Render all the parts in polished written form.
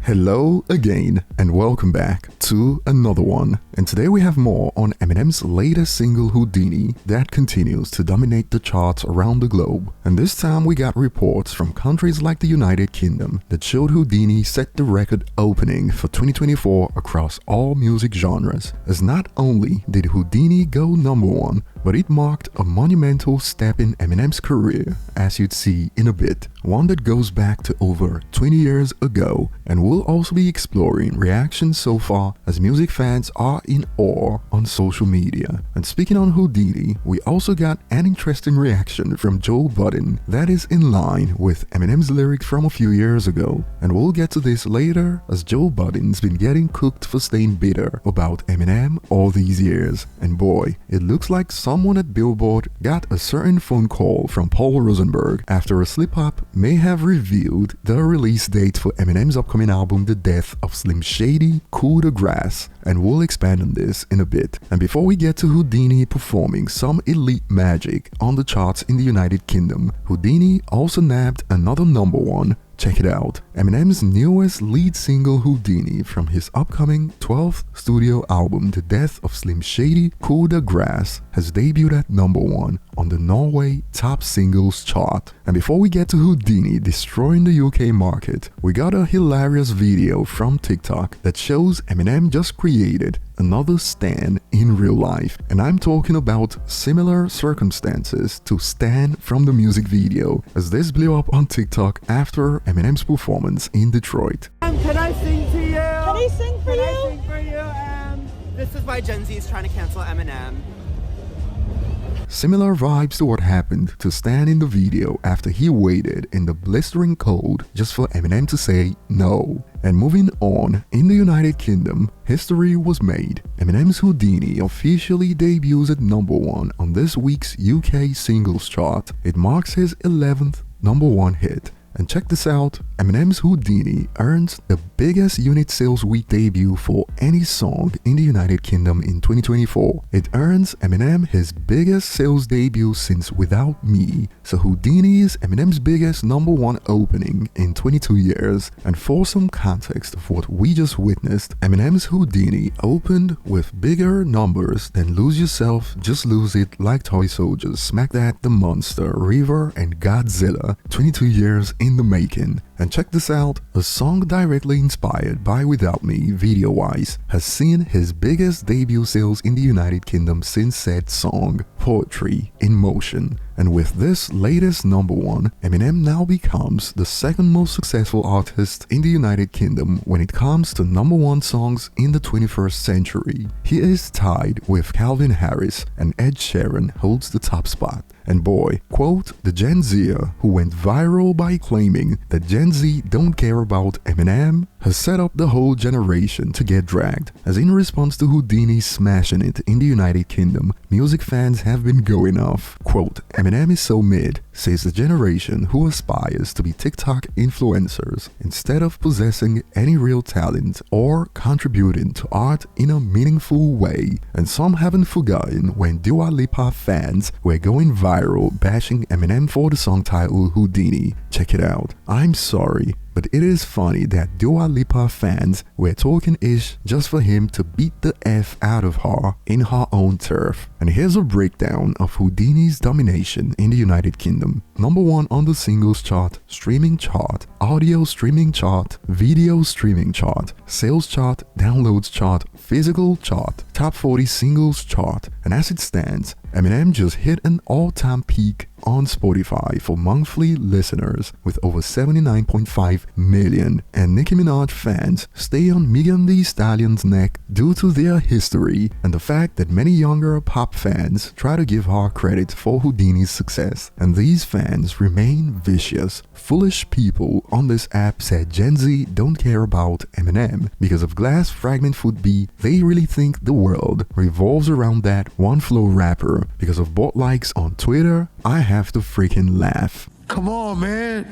Hello again and welcome back to another one. And today we have more on Eminem's latest single Houdini that continues to dominate the charts around the globe. And this time we got reports from countries like the United Kingdom that showed Houdini set the record opening for 2024 across all music genres. As not only did Houdini go #1, but it marked a monumental step in Eminem's career, as you'd see in a bit. One that goes back to over 20 years ago, and we'll also be exploring reactions so far as music fans are in awe on social media. And speaking on Houdini, we also got an interesting reaction from Joe Budden that is in line with Eminem's lyrics from a few years ago. And we'll get to this later, as Joe Budden's been getting cooked for staying bitter about Eminem all these years. And boy, it looks like someone at Billboard got a certain phone call from Paul Rosenberg after a slip-up may have revealed the release date for Eminem's upcoming album The Death of Slim Shady, Coup de Grace, and we'll expand on this in a bit. And before we get to Houdini performing some elite magic on the charts in the United Kingdom, Houdini also nabbed another #1. Check it out. Eminem's newest lead single Houdini from his upcoming 12th studio album The Death of Slim Shady, Coup de Grace has debuted at #1 on the Norway Top Singles chart. And before we get to Houdini destroying the UK market, we got a hilarious video from TikTok that shows Eminem just created another Stan in real life, and I'm talking about similar circumstances to Stan from the music video, as this blew up on TikTok after Eminem's performance in Detroit. Can I sing to you? Can he sing for you? Can I sing for you? This is why Gen Z is trying to cancel Eminem. Similar vibes to what happened to Stan in the video after he waited in the blistering cold just for Eminem to say no. And moving on, in the United Kingdom, history was made. Eminem's Houdini officially debuts at #1 on this week's UK singles chart. It marks his 11th #1 hit. And check this out, Eminem's Houdini earns the biggest unit sales week debut for any song in the United Kingdom in 2024. It earns Eminem his biggest sales debut since Without Me, so Houdini is Eminem's biggest #1 opening in 22 years. And for some context of what we just witnessed, Eminem's Houdini opened with bigger numbers than Lose Yourself, Just Lose It, Like Toy Soldiers, Smack That, The Monster, River, and Godzilla, 22 years in the making. And check this out, a song directly inspired by Without Me, video-wise, has seen his biggest debut sales in the United Kingdom since said song, Poetry in Motion. And with this latest #1, Eminem now becomes the second most successful artist in the United Kingdom when it comes to #1 songs in the 21st century. He is tied with Calvin Harris, and Ed Sheeran holds the top spot. And boy, quote, the Gen Zer who went viral by claiming that Gen Z don't care about Eminem has set up the whole generation to get dragged, as in response to Houdini smashing it in the United Kingdom, music fans have been going off. Quote, Eminem is so mid, says the generation who aspires to be TikTok influencers instead of possessing any real talent or contributing to art in a meaningful way. And some haven't forgotten when Dua Lipa fans were going viral bashing Eminem for the song title Houdini. Check it out. I'm sorry, but it is funny that Dua Lipa fans were talking ish just for him to beat the F out of her in her own turf. And here's a breakdown of Houdini's domination in the United Kingdom. #1 on the singles chart, streaming chart, audio streaming chart, video streaming chart, sales chart, downloads chart, physical chart, top 40 singles chart. And as it stands, Eminem just hit an all-time peak on Spotify for monthly listeners with over 79.5 million, and Nicki Minaj fans stay on Megan Thee Stallion's neck due to their history and the fact that many younger pop fans try to give her credit for Houdini's success, and these fans remain vicious. Foolish people on this app said Gen Z don't care about Eminem because of Glass Fragment Foot B. They really think the world revolves around that one flow rapper. Because of bot likes on Twitter, I have to freaking laugh. Come on, man.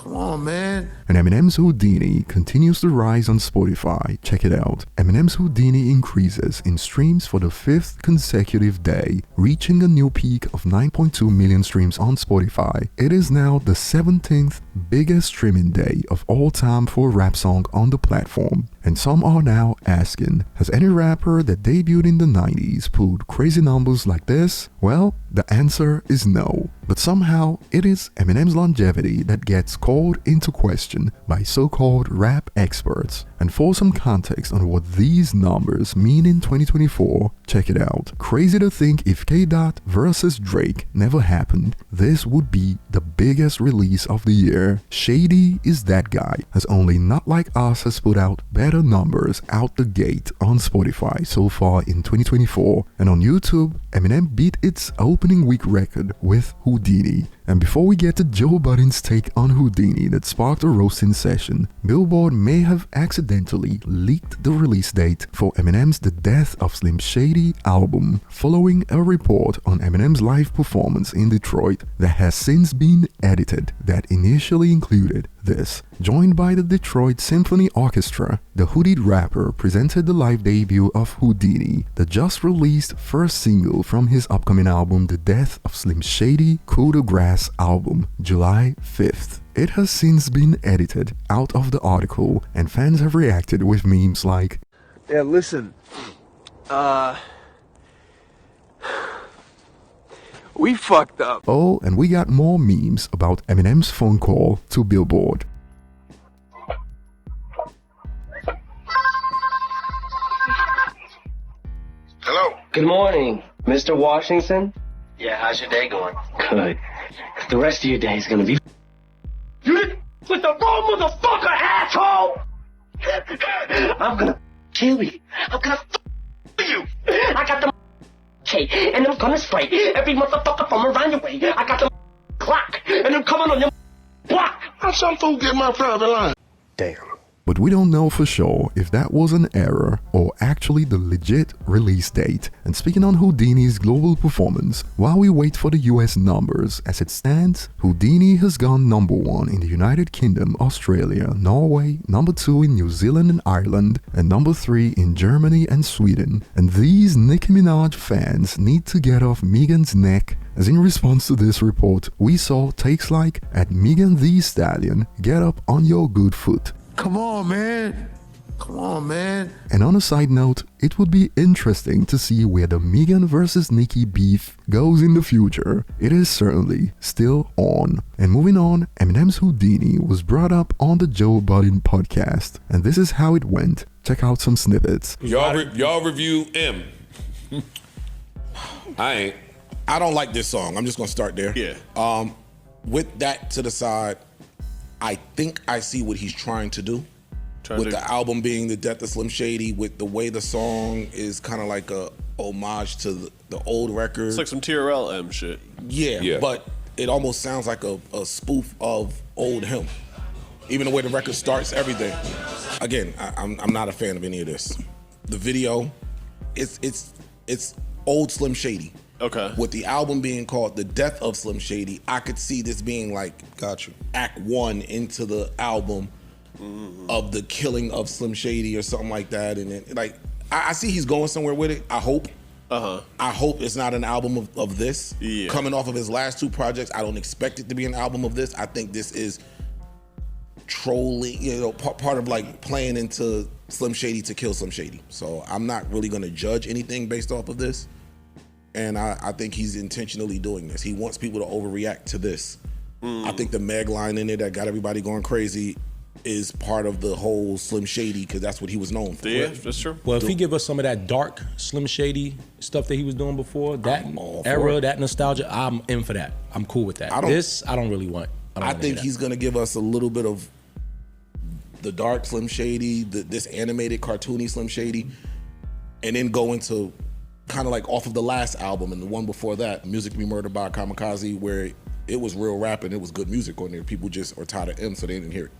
Come on, man. And Eminem's Houdini continues to rise on Spotify. Check it out. Eminem's Houdini increases in streams for the 5th consecutive day, reaching a new peak of 9.2 million streams on Spotify. It is now the 17th biggest streaming day of all time for a rap song on the platform. And some are now asking, has any rapper that debuted in the 90s pulled crazy numbers like this? Well, the answer is no. But somehow, it is Eminem's longevity that gets called into question by so-called rap experts. And for some context on what these numbers mean in 2024, check it out. Crazy to think if K-Dot versus Drake never happened, this would be the biggest release of the year. Shady is that guy, as only Not Like Us has put out better numbers out the gate on Spotify so far in 2024. And on YouTube, Eminem beat its opening week record with Houdini. And before we get to Joe Budden's take on Houdini that sparked a roasting session, Billboard may have accidentally leaked the release date for Eminem's The Death of Slim Shady album, following a report on Eminem's live performance in Detroit that has since been edited that initially included this. Joined by the Detroit Symphony Orchestra, the hooded rapper presented the live debut of Houdini, the just released first single from his upcoming album The Death of Slim Shady Coup de Grace album, July 5th. It has since been edited out of the article, and fans have reacted with memes like, Yeah, listen. We fucked up. oh, and we got more memes about Eminem's phone call to Billboard. Hello. Good morning, Mr. Washington. Yeah, how's your day going? Good. The rest of your day is gonna be. You did with the wrong motherfucker, asshole! I'm gonna kill you. I'm gonna you. I got the cake, and I'm gonna spray every motherfucker from around your way. I got the clock, and I'm coming on your block. How some fool get my private line? Damn. But we don't know for sure if that was an error or actually the legit release date. And speaking on Houdini's global performance, while we wait for the US numbers, as it stands, Houdini has gone #1 in the United Kingdom, Australia, Norway, #2 in New Zealand and Ireland, and #3 in Germany and Sweden. And these Nicki Minaj fans need to get off Megan's neck, as in response to this report, we saw takes like, at Megan Thee Stallion, get up on your good foot. Come on, man. Come on, man. And on a side note, it would be interesting to see where the Megan versus Nicki beef goes in the future. It is certainly still on. And moving on, Eminem's Houdini was brought up on the Joe Budden podcast, and this is how it went. Check out some snippets. Y'all review M. I ain't. I don't like this song. I'm just gonna start there. Yeah. With that to the side, I think I see what he's trying to do. With the album being The Death of Slim Shady, with the way the song is kind of like a homage to the old record. It's like some TRL M shit. Yeah, but it almost sounds like a spoof of old him. Even the way the record starts, everything. Again, I'm not a fan of any of this. The video, it's old Slim Shady. Okay. With the album being called The Death of Slim Shady, I could see this being like Act 1 into the album of the killing of Slim Shady or something like that. And then, like, I see he's going somewhere with it. I hope. I hope it's not an album of this. Yeah. Coming off of his last 2 projects, I don't expect it to be an album of this. I think this is trolling, part of like playing into Slim Shady to kill Slim Shady. So I'm not really going to judge anything based off of this. And I think he's intentionally doing this. He wants people to overreact to this. I think the Meg line in it that got everybody going crazy is part of the whole Slim Shady, because that's what he was known for. Yeah, that's true. Well, if he give us some of that dark Slim Shady stuff that he was doing before, that era, that nostalgia, I'm in for that. I'm cool with that. I don't really want. I think he's gonna give us a little bit of the dark Slim Shady, this animated cartoony Slim Shady, and then go into kind of like off of the last album and the one before that, Music to Be Murdered by a Kamikaze, where it was real rap and it was good music on there. People just are tired of M, so they didn't hear it.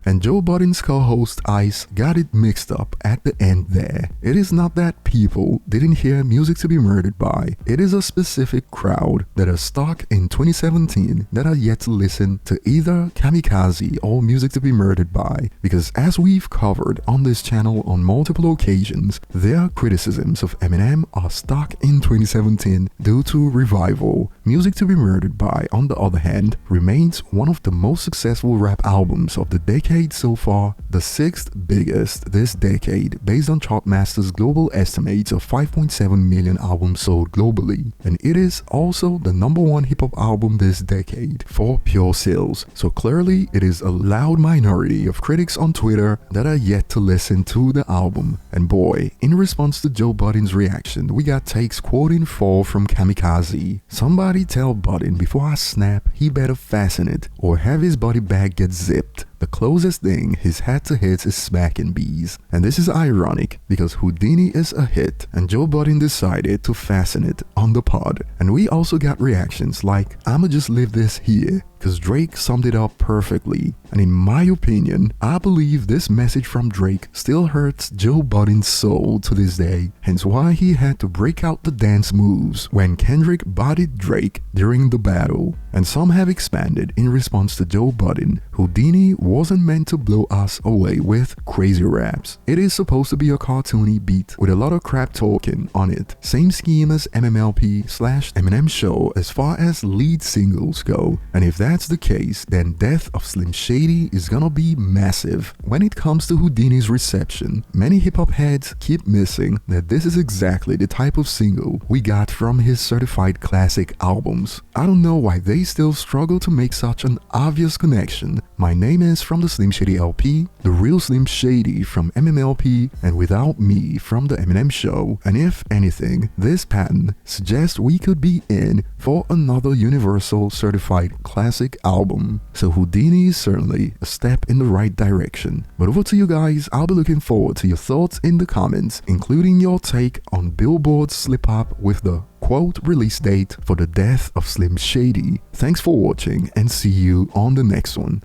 And Joe Budden's co-host Ice got it mixed up at the end there. It is not that people didn't hear Music to be Murdered By. It is a specific crowd that are stuck in 2017 that are yet to listen to either Kamikaze or Music to be Murdered By, because as we've covered on this channel on multiple occasions, their criticisms of Eminem are stuck in 2017 due to revival. Music to be Murdered By, on the other hand, remains one of the most successful rap albums of the decade so far, the 6th biggest this decade based on Chartmaster's global estimates of 5.7 million albums sold globally, and it is also the #1 hip-hop album this decade for pure sales. So clearly it is a loud minority of critics on Twitter that are yet to listen to the album. And boy, in response to Joe Budden's reaction, we got takes quoting Fall from Kamikaze. Somebody tell Budden before I snap he better fasten it or have his body bag get zipped. The closest thing he's had to hits is smacking bees. And this is ironic because Houdini is a hit and Joe Budden decided to fasten it on the pod. And we also got reactions like, "I'ma just leave this here," because Drake summed it up perfectly. And in my opinion, I believe this message from Drake still hurts Joe Budden's soul to this day, hence why he had to break out the dance moves when Kendrick bodied Drake during the battle. And some have expanded in response to Joe Budden. Houdini wasn't meant to blow us away with crazy raps. It is supposed to be a cartoony beat with a lot of crap talking on it. Same scheme as MMLP/Eminem Show as far as lead singles go. And if that's the case, then Death of Slim Shady is gonna be massive. When it comes to Houdini's reception, many hip-hop heads keep missing that this is exactly the type of single we got from his certified classic albums. I don't know why they still struggle to make such an obvious connection. My Name Is from the Slim Shady LP, The Real Slim Shady from MMLP, and Without Me from the Eminem Show. And if anything, this pattern suggests we could be in for another Universal certified classic album. So Houdini is certainly a step in the right direction. But over to you guys, I'll be looking forward to your thoughts in the comments, including your take on Billboard's slip up with the quote release date for the Death of Slim Shady. Thanks for watching and see you on the next one.